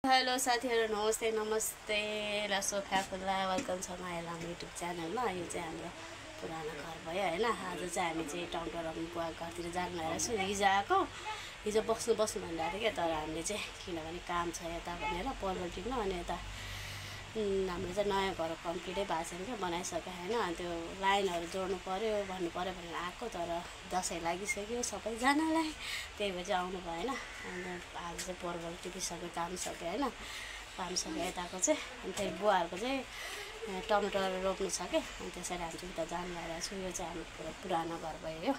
Hello साथीहरु नमस्ते नमस्ते ल सोफा खुल्ला वेलकम छ माया लामा युट्युब च्यानलमा। यो चाहिँ हाम्रो पुरानो घर भयो हैन। आज चाहिँ हामी चाहिँ टमटरम बुवा घरतिर जानु लागेको छु। हिजो बस्नु भनिरहेको थियो क्या, तर हामीले चाहिँ किनभने काम छ यता भनेर पर्वल टिप्न अनि यता हाम्रो चाहिँ नयाँ घर कम्प्लिटै भएको छैन क्या, बनाइसक्यो हैन। त्यो लाइनहरू जोड्नु पर्यो भन्नु पर्यो भनेर आएको, तर दसैँ लागिसक्यो सबैजनालाई, त्यही भएर चाहिँ आउनु भएन। अनि आज चाहिँ पर्वल टिपिसक्यो, काम सक्यो हैन, काम सक्यो यताको चाहिँ। अनि त्यही बुवाहरूको चाहिँ टमाटर रोप्नु छ क्या, अनि त्यसरी हामी चाहिँ उता जानु लागेको छु। यो चाहिँ हाम्रो पुरानो घर भयो।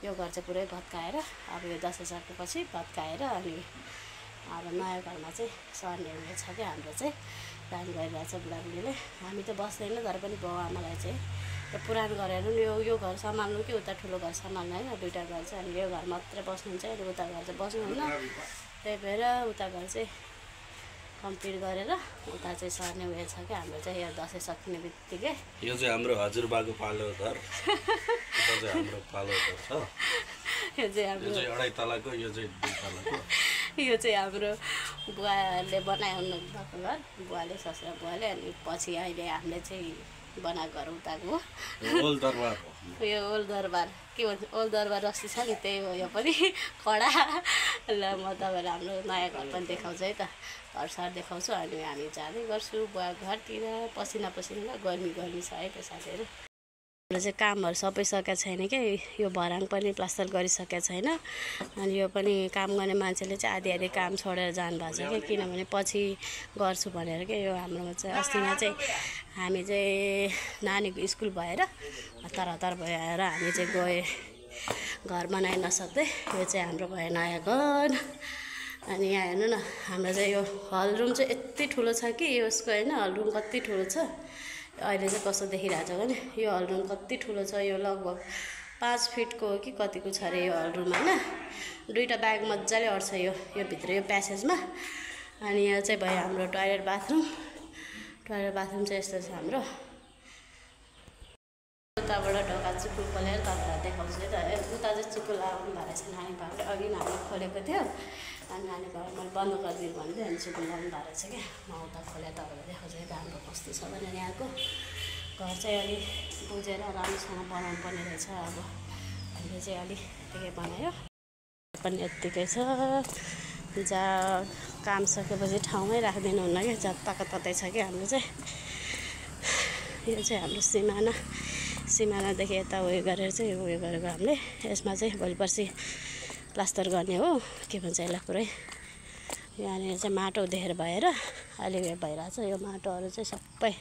यो घर चाहिँ पुरै भत्काएर अब यो दसैँ सकेपछि भत्काएर अनि अब नयाँ घरमा चाहिँ सर्ने हुने छ क्या। हाम्रो चाहिँ काम गरिरहेको छ बुढाबुढीले। हामी त बस्दैन, तर पनि बाउ आमालाई चाहिँ यो पुरानो घर हेर्नु यो घर सम्हाल्नु कि उता ठुलो घर सम्हाल्नु होइन, दुईवटा घर चाहिँ। अनि यो घर मात्रै बस्नुहुन्छ, अनि उता घर चाहिँ बस्नुहुन्न। त्यही भएर उता घर चाहिँ कम्प्लिट गरेर उता चाहिँ सर्ने उयो छ क्या। हाम्रो चाहिँ यो दसैँ सकिने बित्तिकै यो चाहिँ हाम्रो हजुरबाको पालो घर, यो चाहिँ हाम्रो पालो घर छ। यो चाहिँ हाम्रो अढाई तलाको, यो चाहिँ 2 तलाको। यो चाहिँ हाम्रो बुवाले बनाउनु भएको घर, बुवाले ससुरा बुवाले। अनि पछि अहिले हामीले चाहिँ बनाएको घर उताको ओल्ड दरबार। यो ओल्ड दरबार के भन्छ, ओल्ड दरबार रस्ती छ नि, त्यही हो यो पनि कडा। ल म तपाईँलाई हाम्रो नयाँ घर पनि देखाउँछु है त, घरसर देखाउँछु। अनि हामी जाँदै गर्छु बुवा घरतिर। पसिना गर्मी छ है त साथीहरू। हाम्रो चाहिँ कामहरू सबै सकेको छैन क्या। यो भराङ पनि प्लास्टर गरिसकेको छैन। अनि यो पनि काम गर्ने मान्छेले चाहिँ आधी काम छोडेर जानुभएको छ क्या, किनभने पछि गर्छु भनेर क्या। यो हाम्रोमा चाहिँ अस्तिमा चाहिँ हामी चाहिँ नानीको स्कुल भएर तरहतर भएर हामी चाहिँ गए, घर बनाइ नसक्दै। यो चाहिँ हाम्रो भयो नयाँ घर। अनि यहाँ हेर्नु न, हाम्रो चाहिँ यो हल रुम चाहिँ यति ठुलो छ कि यसको होइन, हल रुम कति ठुलो छ अहिले चाहिँ कस्तो देखिरहेको छ भने। यो हल रुम कति ठुलो छ, यो लगभग 5 फिटको हो कि कतिको छ अरे यो हल रुम होइन। 2टा ब्याग मजाले अट्छ यो भित्र यो प्यासेजमा। अनि यो चाहिँ भयो हाम्रो टोयलेट बाथरुम चाहिँ यस्तो छ हाम्रो। उताबाट ढोका चुक्कु खोलेर तपाईँलाई देखाउँछु है त। उता चाहिँ चुक्कु लगाउनु भएको रहेछ नानी बाबाले, अघि नानी खोलेको थियो। अनि नानी बाबा मैले बन्द गरिदिनु भन्थ्यो, अनि चुक्कु लगाउनु भएको रहेछ क्या। म उता खोलेर तपाईँलाई देखाउँछु है त हाम्रो कस्तो छ भनेर। यहाँको घर चाहिँ अलि बुझेर राम्रोसँग बनाउनु पर्ने रहेछ। अब हामीले चाहिँ अलि यत्तिकै बनायो पनि यत्तिकै छ। जहाँ काम सकेपछि ठाउँमै राखिदिनु हुन्न क्या, जताको ततै छ क्या हाम्रो चाहिँ। यो चाहिँ हाम्रो सिमानादेखि यता उयो गरेर चाहिँ उयो गरेको हामीले। यसमा चाहिँ भोलि पर्सि प्लास्टर गर्ने हो, के भन्छ यसलाई पुरै। यहाँनिर चाहिँ माटो धेर भएर अलि उयो भइरहेछ। यो माटोहरू चाहिँ सबै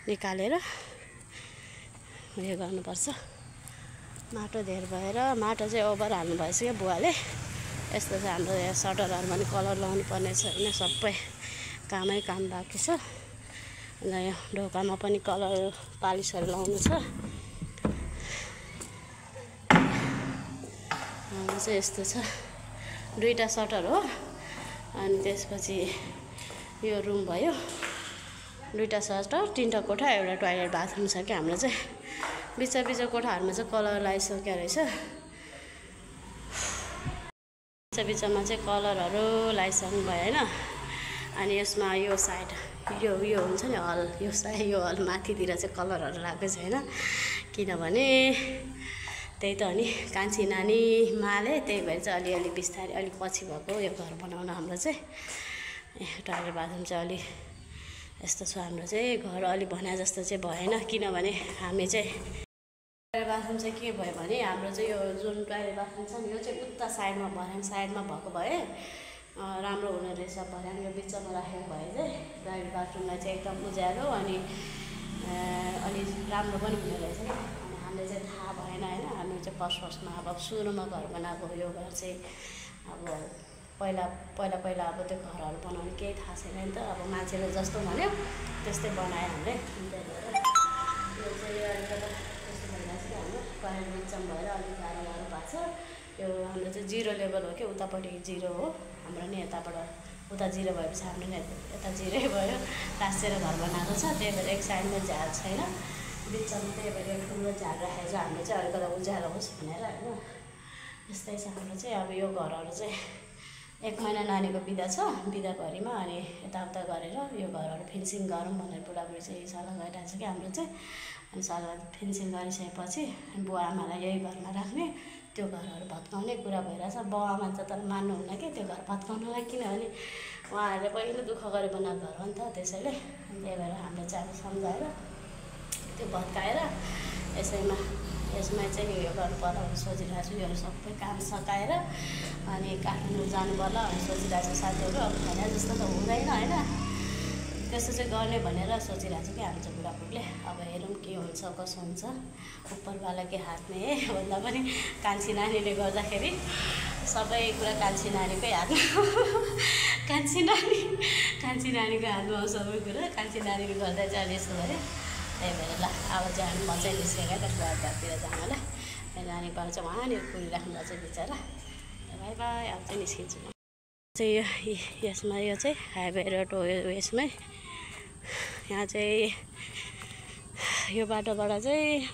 निकालेर उयो गर्नुपर्छ। माटो धेर भएर माटो चाहिँ ओभर हाल्नु भएछ क्या बुवाले। यस्तो चाहिँ हाम्रो यहाँ सटरहरू पनि कलर लगाउनु पर्ने छ होइन, सबै काम बाँकी छ। अन्त यो ढोकामा पनि कलर पालिसहरू लगाउनु छ। हाम्रो चाहिँ यस्तो छ, 2टा सटर हो। अनि त्यसपछि यो रुम भयो, 2टा सटर, 3टा कोठा, एउटा टोयलेट बाथरुम छ क्या हाम्रो चाहिँ। बिच कोठाहरूमा चाहिँ कलर लगाइसक्यो रहेछ। बिचमा चाहिँ कलरहरू लगाइसक्नु भयो होइन। अनि यसमा यो साइड यो हुन्छ नि हल, यो हल माथितिर चाहिँ कलरहरू लगाएको छैन, किनभने त्यही त हो नि कान्छी नानी माले, त्यही भएर चाहिँ अलिअलि बिस्तारै अलिक पछि भएको यो घर बनाउन। हाम्रो चाहिँ टोयलेट बाथरुम चाहिँ अलि यस्तो छ हाम्रो चाहिँ। घर अलि भने जस्तो चाहिँ भएन, किनभने हामी चाहिँ टोयलेट बाथरुम चाहिँ के भयो भने हाम्रो चाहिँ यो जुन टोयलेट बाथरुम छ नि, यो चाहिँ उता साइडमा भर्याङ साइडमा भएको भए राम्रो हुने रहेछ। भर्याङ यो बिचमा राखेको भए चाहिँ टोयलेट बाथरुमलाई चाहिँ एकदम उज्यालो अनि अलि राम्रो पनि हुने रहेछ। अनि हामीले चाहिँ थाहा भएन होइन। हामी चाहिँ फर्स्टमा अब सुरुमा घर बनाएको यो घर चाहिँ अब पहिला अब त्यो घरहरू बनाउने केही थाहा छैन नि त। अब मान्छेले जस्तो भन्यो त्यस्तै बनायो हामीले। यो चाहिँ अलिकति त्यस्तो भइरहेको छ हाम्रो टोयलेट बिचमा भएर अलिक गाह्रो भएको छ। यो हाम्रो चाहिँ 0 लेभल हो कि, उतापट्टि 0 हो हाम्रो नि, यताबाट उता 0 भएपछि हाम्रो नि यता 0 भयो। टाँसेर घर बनाएको छ, त्यही भएर एक साइडमा झार छैन, बिचमा त्यही भएर ठुलो झार राखेर चाहिँ हामीले चाहिँ अलिकति उज्यालो होस् भनेर होइन। यस्तै छ हाम्रो चाहिँ। अब यो घरहरू चाहिँ 1 महिना नानीको बिदा छ, बिदाभरिमा अनि यताउता गरेर यो घरहरू फिनिसिङ गरौँ भनेर बुढाबुढी चाहिँ सल्लाह गरिरहेको छ कि हाम्रो चाहिँ। अनि सल्लाह फिनिसिङ गरिसकेपछि बुवा आमालाई यही घरमा राख्ने, त्यो घरहरू भत्काउने कुरा भइरहेछ। बाउ आमा चाहिँ तर मान्नुहुन्न कि त्यो घर भत्काउनलाई, किनभने उहाँहरूले पहिले दुःख गरे बनाएको घर हो नि त, त्यसैले त्यही भएर हामीले चाहिँ सम्झाएर त्यो भत्काएर यसमा चाहिँ यो गर्नु पर्ला भनेर सोचिरहेको छु। योहरू सबै काम सकाएर अनि काठमाडौँ जानु पर्ला भनेर सोचिरहेको छु साथीहरू। अब भने जस्तो त हुँदैन होइन, त्यस्तो चाहिँ गर्ने भनेर सोचिरहेको छु कि हामी चाहिँ बुढाबुढीले। अब हेरौँ के हुन्छ कसो हुन्छ, उपरवालाकै हातमा है। भन्दा पनि कान्छी नानीले गर्दाखेरि सबै कुरा कान्छी नानीकै हातमा कान्छी नानीको हातमा हो सबै कुरा। कान्छी नानीले गर्दा चाहिँ अहिले यस्तो भयो। त्यही भएर ल अब चाहिँ म चाहिँ निस्केर त बुवातिर जानु होला। मेरो नानी बाबु चाहिँ उहाँनिर कुरिराख्नु भएको छ बिचरा। बाई बाई, अब चाहिँ निस्किन्छु म चाहिँ यसमा। यो चाहिँ हाइवे रोड हो यसमै। यहाँ चाहिँ यो बाटोबाट चाहिँ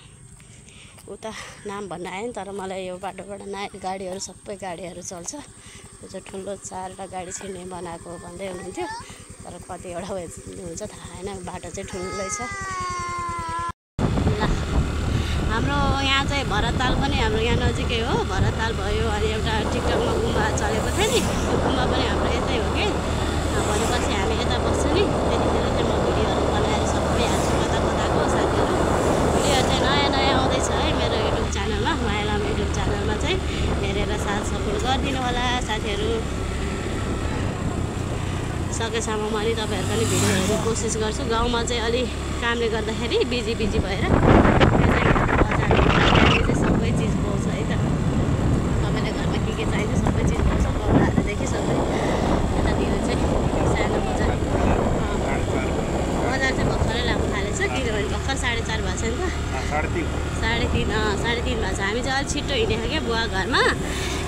उता नाम भन्न आयो नि, तर मलाई यो बाटोबाट गाडीहरू सबै गाडीहरू चल्छ। यो चाहिँ ठुलो 4वटा गाडी छिर्ने बनाएको भन्दै हुनुहुन्थ्यो, तर कतिवटा हुन्छ थाहा छैन। बाटो चाहिँ ठुलै छ। हाम्रो यहाँ चाहिँ भरतताल पनि हाम्रो यहाँ नजिकै हो। भरतताल भयो, अनि एउटा टिकटकमा गुम्बा चलेको थियो नि, त्यो गुम्बा पनि हाम्रो यतै हो कि। भनेपछि हामी यता बस्छ नि, त्यतिखेर चाहिँ म भिडियोहरू बनाएर सबै हाल्छु कताको साथीहरू। भिडियोहरू चाहिँ नयाँ आउँदैछ है मेरो युट्युब च्यानलमा, मायालाम युट्युब च्यानलमा चाहिँ हेरेर साथ सपोर्ट गरिदिनु होला साथीहरू। सकेसम्म म नि तपाईँहरू पनि भिडियो हेर्ने कोसिस गर्छु। गाउँमा चाहिँ अलि कामले गर्दाखेरि बिजी भएर सबै चिज पाउँछ है त। तपाईँले घरमा के चाहिन्छ सबै चिज पाउँछ, गौडाहरूदेखि सबै। यतातिर चाहिँ सानो बजार चाहिँ भर्खरै लाग्नु थालेछ, किनभने भर्खर 4:30 भएको छ नि त। 3:30 भएको छ। हामी चाहिँ अलिक छिट्टो हिँडेको क्या बुवा घरमा,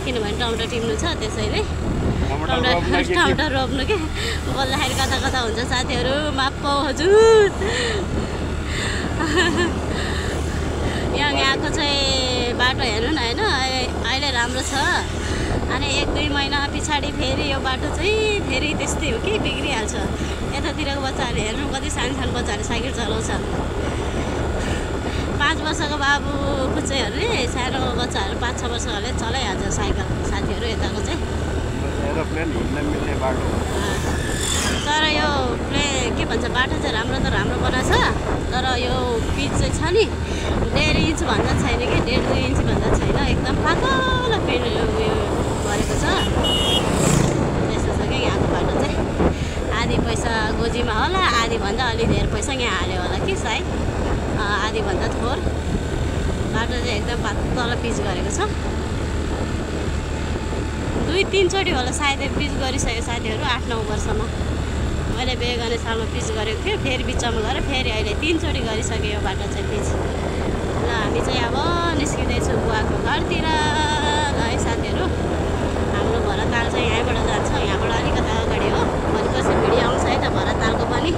किनभने टमाटर टिप्नु छ, त्यसैले टमाटर रोप्नु के। बोल्दाखेरि कता हुन्छ साथीहरू, माफ पाऊ हजुर। यहाँको चाहिँ बाटो हेर्नु न होइन, अहिले राम्रो छ। अनि 1-2 महिना पछाडि फेरि यो बाटो चाहिँ फेरि त्यस्तै हो कि बिग्रिहाल्छ। यतातिरको बच्चाहरूले हेर्नु, कति सानो बच्चाहरूले साइकल चलाउँछ। 5 वर्षको बाबु कुचैहरूले, सानो बच्चाहरू 5-6 वर्षहरूले चलाइहाल्छ साइकल साथीहरू। यताको चाहिँ तर यो के भन्छ, बाटो चाहिँ राम्रो त राम्रो बनाएको छ, तर यो पिच चाहिँ छ नि 1.5 इन्च भन्दा छैन कि, 1.5-2 इन्च भन्दा छैन। एकदम पातलो पेन्ट उयो गरेको छ। त्यस्तो छ क्या यहाँको बाटो चाहिँ। आधी पैसा गोजीमा होला, आधीभन्दा अलि धेर पैसा यहाँ हाल्यो होला कि सायद, आधीभन्दा थोर। बाटो चाहिँ एकदम पातलो पिच गरेको छ। 2-3 चोटि होला सायद पिच गरिसक्यो साथीहरू 8-9 वर्षमा। मैले बिहे गर्ने सालमा पिच गरेको थिएँ, फेरि बिचमा गएर फेरि अहिले 3 चोटि गरिसक्यो यो बाटो चाहिँ पिच। ल हामी चाहिँ अब निस्किँदैछु बुवाको घरतिर। ल है साथीहरू, हाम्रो भरतताल चाहिँ यहीँबाट जान्छ, यहाँबाट अलिकति अगाडि हो। भनेपछि भिडियो आउँछ है त भरततालको पनि।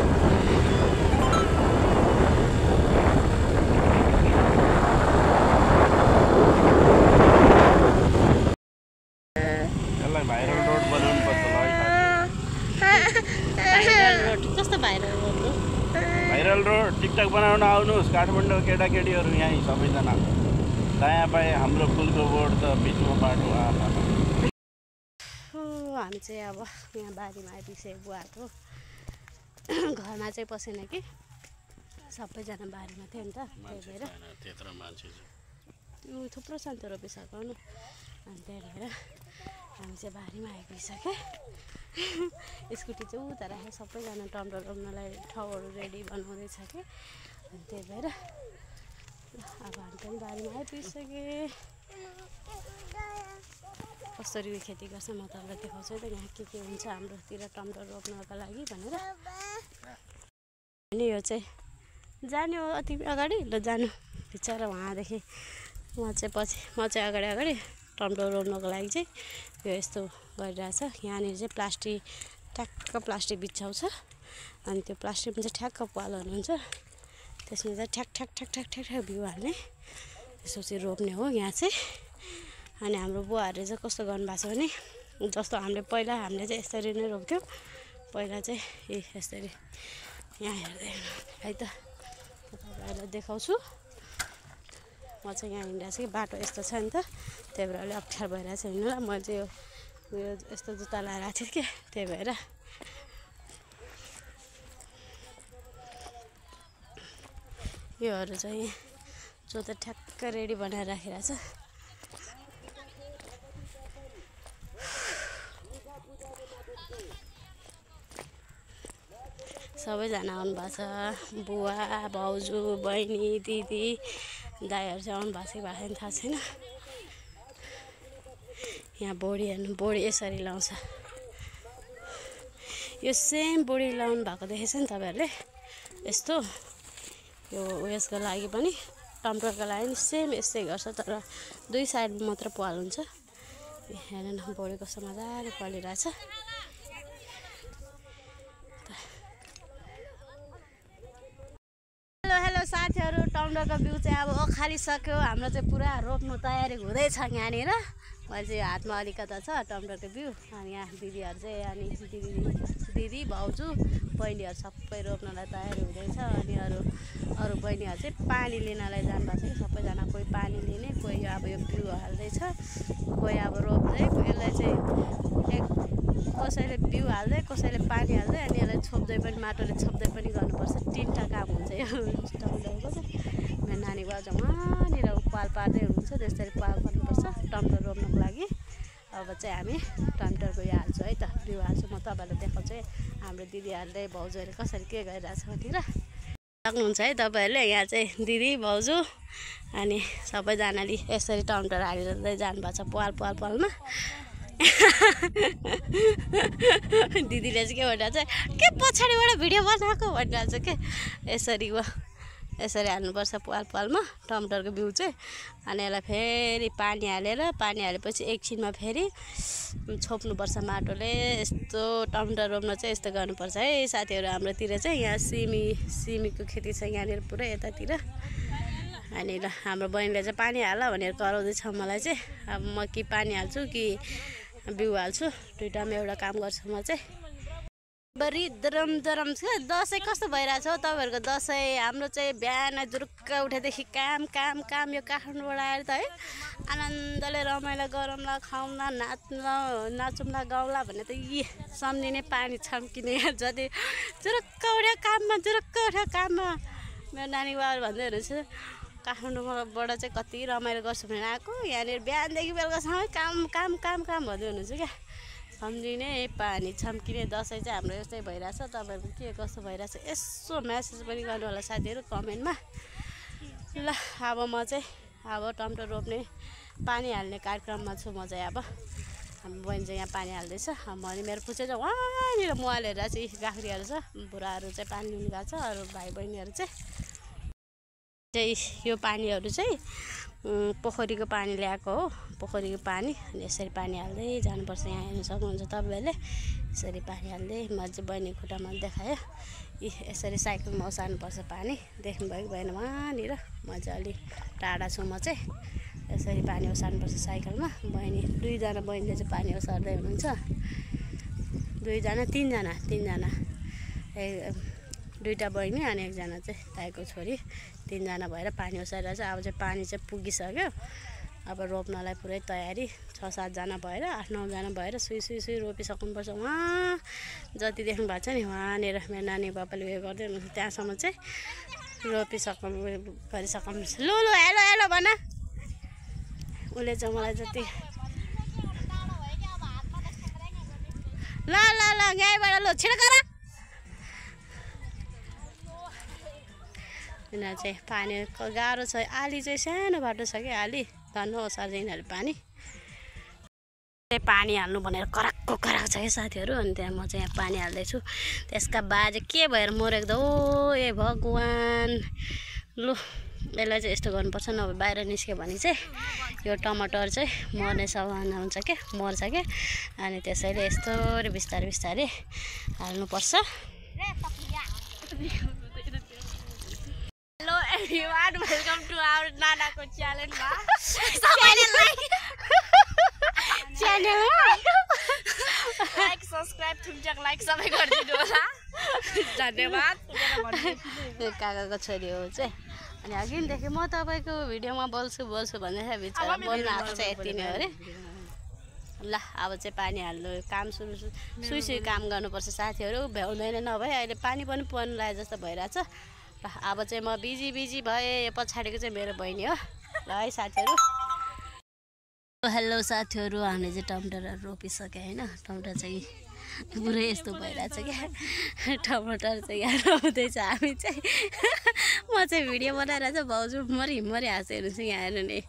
भाइरल रोड टिकटक बनाउन आउनुहोस् काठमाडौँ केटाकेटीहरू यहीँ सबैजना। दायाँ बायाँ हाम्रो फुलको बोर्ड त बिचमा बाटो। हामी चाहिँ अब यहाँ बारीमा आइपुग्यो बुवाको घरमा चाहिँ पसेन कि, सबैजना बारीमा थियो नि त, त्यही भएर त्यत्रो मान्छे थुप्रो सन्त रोपिसक्यो नि। अनि त्यही भएर हामी चाहिँ बारीमा आइपुगिसक्यो। स्कुटी चाहिँ उता राखेँ, सबैजना टमाटर रोप्नलाई ठाउँहरू रेडी बनाउँदैछ कि। अनि त्यही भएर अब हामी पनि बारीमा आइपुगिसकेँ। कसरी खेती गर्छ म तपाईँलाई देखाउँछु त, यहाँ के हुन्छ हाम्रोतिर टमाटर रोप्नको लागि भनेर। अनि यो चाहिँ जाने हो अति अगाडि, ल जानु बिचरा उहाँदेखि। म चाहिँ अगाडि टमाटर रोप्नको लागि चाहिँ यो यस्तो गरिरहेछ। यहाँनिर चाहिँ ठ्याक्क प्लास्टिक बिछाउँछ, अनि त्यो प्लास्टिकमा चाहिँ ठ्याक्क पाल हुनुहुन्छ, त्यसमा चाहिँ ठ्याक बिउ हाल्ने, त्यसो चाहिँ रोप्ने हो यहाँ चाहिँ। अनि हाम्रो बुवाहरूले चाहिँ कस्तो गर्नुभएको छ भने जस्तो हामीले चाहिँ यसरी नै रोप्थ्यौँ पहिला चाहिँ यसरी यहाँ हेर्दै है त तपाईँहरूलाई देखाउँछु म चाहिँ यहाँ हिँडेको छु कि बाटो यस्तो छ नि त त्यही भएर अलिक अप्ठ्यारो भइरहेको छ हिँड्नुलाई मैले चाहिँ यो यस्तो जुत्ता लगाएर आएको थिएँ कि त्यही भएर योहरू चाहिँ जोत ठ्याक्क रेडी बनाएर राखिरहेको छ सबैजना आउनुभएको छ बुवा भाउजू बहिनी दिदी दाइहरू चाहिँ आउनु भएको छैन थाहा छैन यहाँ बोडी हेर्नु बोडी यसरी लाउँछ यो सेम बोडी लाउनु भएको देखेछ नि तपाईँहरूले यस्तो यो उयसको लागि पनि टमाटरको लागि पनि सेम यस्तै गर्छ तर दुई साइड मात्र पाल हुन्छ हेर्नु न बोडी कस्तो मजाले पलिरहेछ हेलो साथीहरू टमाटरको बिउ चाहिँ अब ओखालिसक्यो हाम्रो चाहिँ पुरा रोप्नु तयारी हुँदैछ यहाँनिर मैले चाहिँ हातमा अलिकता छ टमाटरको बिउ अनि यहाँ दिदीहरू चाहिँ अनि दिदी भाउजू बहिनीहरू सबै रोप्नलाई तयारी हुँदैछ अनि अरू बहिनीहरू चाहिँ पानी लिनलाई जानुभएको छ कि सबैजना कोही पानी लिने कोही अब यो बिउ हाल्दैछ कोही अब रोप्दै यसलाई चाहिँ कसैले बिउ हाल्दै कसैले पानी हाल्दै अनि यसलाई छोप्दै पनि माटोले छोप्दै पनि गर्नुपर्छ तिनवटा काम हुन्छ यो टमाटरको चाहिँ मेरो नानीको अझ वहाँनिर पाल पार्दै हुन्छ त्यसरी पाल गर्नुपर्छ टमाटर रोप्नको लागि अब चाहिँ हामी टमाटरको यो हाल्छु है त बिउ हाल्छु म तपाईँहरूलाई देखाउँछु है हाम्रो दिदीहरूले भाउजूहरूले कसरी के गरिरहेछ भनेर सक्नुहुन्छ है तपाईँहरूले यहाँ चाहिँ दिदी भाउजू अनि सबैजनाले यसरी टमाटर हालेर जानुभएको छ पालमा दिदीले चाहिँ के भनिरहेको छ के पछाडिबाट भिडियो बनाएको भनिरहेको छ के यसरी हाल्नुपर्छ पालमा टमाटरको बिउ चाहिँ अनि यसलाई फेरि पानी हालेपछि एकछिनमा फेरि छोप्नुपर्छ माटोले यस्तो टमाटर रोप्न चाहिँ यस्तो गर्नुपर्छ है साथीहरू हाम्रोतिर चाहिँ यहाँ सिमीको खेती छ यहाँनिर पुरै यतातिर अनि हाम्रो बहिनीले चाहिँ पानी हाल भनेर कराउँदैछ मलाई चाहिँ अब म कि पानी हाल्छु कि बिउ हाल्छु दुइटामा एउटा काम गर्छु म चाहिँ बरी दरम छ दसैँ कस्तो भइरहेछ हौ तपाईँहरूको दसैँ हाम्रो चाहिँ बिहान जुरुक्क उठेदेखि काम यो काठमाडौँबाट आएर त है आनन्दले रमाइलो गरौँला खाउँला नाचौँला गाउँला भन्ने त यी सम्झिने पानी छम्किने जति जुरुक्क उठ्यो काममा मेरो नानी बाबा भन्दै हुनुहुन्छ काठमाडौँबाट चाहिँ कति रमाइलो गर्छु भनेर आएको यहाँनिर बिहानदेखि बेलुकासम्म काम भन्दै हुनुहुन्छ क्या सम्झिने पानी छम्किने दसैँ चाहिँ हाम्रो यस्तै भइरहेछ तपाईँहरूको के कस्तो भइरहेछ यसो म्यासेज पनि गर्नु होला साथीहरू कमेन्टमा ल अब म चाहिँ अब टमाटर रोप्ने पानी हाल्ने कार्यक्रममा छु म चाहिँ अब हाम्रो बहिनी चाहिँ यहाँ पानी हाल्दैछ म अनि मेरो पुच्छे चाहिँ वहाँनिर मुहालेर चाहिँ गाख्रीहरू छ बुढाहरू चाहिँ पानी लिनु गएको छ अरू भाइ बहिनीहरू चाहिँ यो पानीहरू चाहिँ पोखरीको पानी ल्याएको हो पोखरीको पानी अनि यसरी पानी हाल्दै जानुपर्छ यहाँ हेर्नु सक्नुहुन्छ तपाईँहरूले यसरी पानी हाल्दै म चाहिँ बहिनी खुट्टामा देखायो यसरी साइकलमा ओसार्नुपर्छ पानी देख्नुभयो कि भएन वहाँनिर म चाहिँ अलिक टाढा छु म चाहिँ यसरी पानी ओसार्नुपर्छ साइकलमा बहिनी दुईजना बहिनीले चाहिँ पानी ओसार्दै हुनुहुन्छ तिनजना दुईवटा बहिनी अनि एकजना चाहिँ दाइको छोरी तिनजना भएर पानी ओसारेर चाहिँ अब चाहिँ पानी चाहिँ पुगिसक्यो अब रोप्नलाई पुरै तयारी 6-7 जना भएर 8-9 जना भएर सुई रोपिसक्नुपर्छ वहाँ जति देख्नु भएको छ नि वहाँनिर मेरो नानी बाबाले उयो गर्दै हुनुहुन्छ त्यहाँसम्म चाहिँ गरिसक्नुपर्छ लु हेलो भन उसले चाहिँ मलाई जति ल गाईबाट ल छिटो गर यिनीहरू चाहिँ पानी गाह्रो छ आली चाहिँ सानो बाटो छ कि आली धन्न ओसार्छ यिनीहरू पानी हाल्नु भनेर कराक छ है साथीहरू अनि त्यहाँ म चाहिँ यहाँ पानी हाल्दैछु त्यसका बाजे के भएर मरेको हो ए भगवान् लु यसलाई चाहिँ यस्तो गर्नुपर्छ नभए बाहिर निस्क्यो भने चाहिँ यो टमाटर चाहिँ मर्ने सम्भावना हुन्छ क्या मर्छ क्या अनि त्यसैले यस्तो बिस्तारै हाल्नुपर्छ hello everyone welcome to our नानाको च्यानलमा च्यानलमा लाइक सब्स्क्राइब थुम्चक लाइक सबै गरिदिनु होला धन्यवाद काकाको छोरी हो चाहिँ अनि अघिदेखि म तपाईँको भिडियोमा बोल्छु भन्दै थियो बिचरा बोल्न आएको चाहिँ यति नै हो अरे ल अब चाहिँ पानी हाल्नु काम सुई काम गर्नुपर्छ साथीहरू भ्याउँदैन नभए अहिले पानी पनि पर्नु लाग्यो जस्तो भइरहेछ ल अब चाहिँ म बिजी भएँ पछाडिको चाहिँ मेरो बहिनी हो ल है साथीहरू हेलो साथीहरू हामीले चाहिँ टमाटरहरू रोपिसक्यो होइन टमाटर चाहिँ पुरै यस्तो भइरहेछ क्या टमाटर चाहिँ यहाँ रोप्दैछ हामी चाहिँ म चाहिँ भिडियो बनाएर चाहिँ भाउजू मरि हाँस्दै हुनुहुन्छ यहाँ हेर्नु नि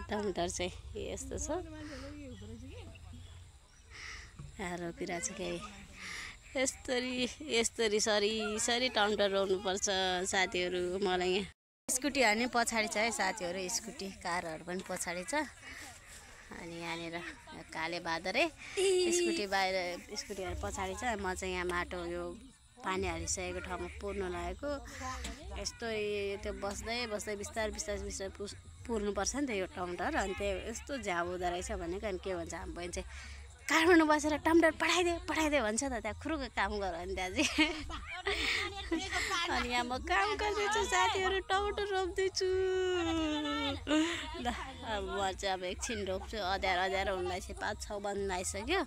टमाटर चाहिँ यस्तो छ यहाँ रोपिरहेछ क्या यस्तरी सरी टमाटर रोप्नुपर्छ साथीहरू मलाई यहाँ स्कुटी हाल्ने पछाडि छ है साथीहरू स्कुटी कारहरू पनि पछाडि छ अनि यहाँनिर काले बादरे स्कुटीहरू पछाडि छ म चाहिँ यहाँ माटो यो पानी हालिसकेको ठाउँमा पुर्नु लागेको यस्तो त्यो बस्दै बिस्तार पुर्नुपर्छ नि त यो टमाटर अनि त्यो यस्तो झ्याउ हुँदो रहेछ भनेको अनि के भन्छ हाम्रो बहिनी चाहिँ काठमाडौँ बसेर टमाटर पठाइदे भन्छ त त्यहाँ खुरुको काम गर अनि त्यहाँ चाहिँ अनि यहाँ म काम गर्दैछु साथीहरू टमाटर रोप्दैछु ल अब म चाहिँ अब एकछिन रोप्छु अँध्यारो हुनलाई चाहिँ 5-6 बन्द आइसक्यो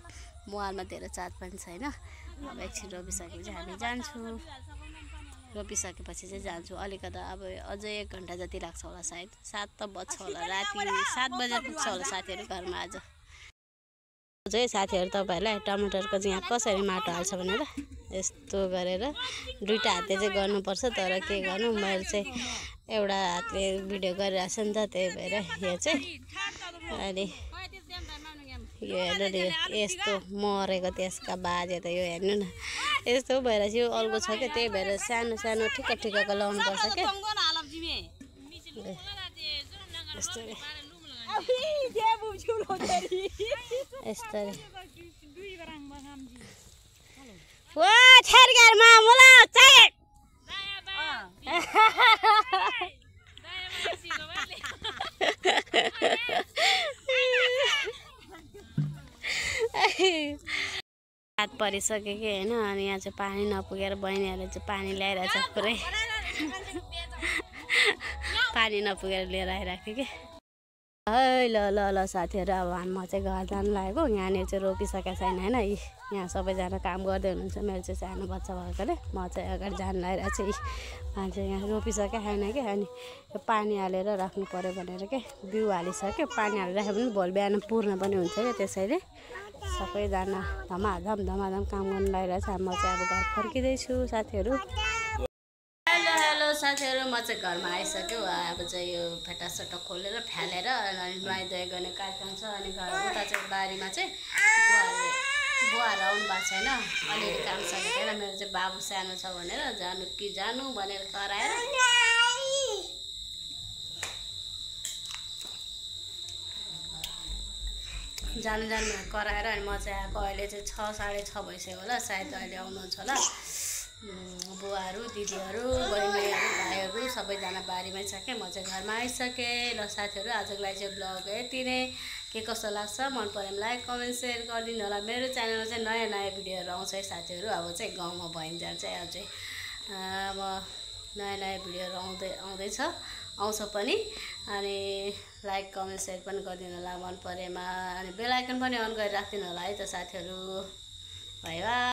मुहालमा धेरै चात पनि छैन अब एकछिन रोपिसकेपछि हामी जान्छौँ रोपिसकेपछि चाहिँ जान्छु अलिकति अब अझै 1 घन्टा जति लाग्छ होला सायद 7 त बज्छ होला राति 7 बजे पुग्छ होला साथीहरू घरमा आज चाहिँ साथीहरू तपाईँहरूलाई टमाटरको चाहिँ यहाँ कसरी माटो हाल्छ भनेर यस्तो गरेर दुईटा हातले चाहिँ गर्नुपर्छ तर के गर्नु मैले चाहिँ एउटा हातले भिडियो गरिरहेको छु नि त त्यही भएर यो चाहिँ अनि यो हेर्नु नि यस्तो मरेको त्यसका बाजे त यो हेर्नु न यस्तो भएर चाहिँ यो अल्गो छ क्या त्यही भएर सानो ठिक्कको लाउनुपर्छ क्या यस्तो हात परिसक्यो कि होइन अनि यहाँ चाहिँ पानी नपुगेर बहिनीहरूले चाहिँ पानी ल्याइरहेछ पुरै पानी नपुगेर लिएर आइराख्यो कि है ल साथीहरू अब म चाहिँ घर जानु लागेको यहाँनिर चाहिँ रोपिसकेको छैन होइन यहाँ सबैजना काम गर्दै हुनुहुन्छ मेरो चाहिँ सानो बच्चा भएकोले म चाहिँ अगाडि जानु लागिरहेको छु मान्छे यहाँ रोपिसकेको छैन कि अनि यो पानी हालेर राख्नु पऱ्यो भनेर के बिउ हालिसक्यो पानी हालेर राख्यो भने भोलि बिहान पूर्ण पनि हुन्छ क्या त्यसैले सबैजना धमाधम काम गर्नु लागिरहेको छ म चाहिँ अब घर फर्किँदैछु साथीहरू हेलो साथीहरू म चाहिँ घरमा आइसक्यो अब चाहिँ यो फेटासटा खोलेर फ्यालेर अनि नुहाइधुवाइ गर्ने कार्यक्रम छ अनि घर उता चाहिँ बारीमा चाहिँ बुवाहरू आउनु भएको छैन अलिअलि काम सकेको छैन मेरो चाहिँ बाबु सानो छ भनेर जानु भनेर कराएर जानु कराएर अनि म चाहिँ आएको अहिले चाहिँ 6-6:30 भइसक्यो होला सायद अहिले आउनुहुन्छ होला बुवाहरू दिदीहरू बहिनीहरू भाइहरू सबैजना बारीमै छ क्या म चाहिँ घरमा आइसकेँ ल साथीहरू आजको लागि चाहिँ ब्लग यति नै के कस्तो लाग्छ मन पऱ्यो भने लाइक कमेन्ट सेयर गरिदिनु होला मेरो च्यानलमा चाहिँ नयाँ भिडियोहरू आउँछ है साथीहरू अब चाहिँ गाउँमा भइन्जेल चाहिँ अझै अब नयाँ भिडियोहरू आउँछ पनि अनि लाइक कमेन्ट सेयर पनि गरिदिनु होला मन परेमा अनि बेल आइकन पनि अन गरेर राखिदिनु होला है त साथीहरू बाई बाई।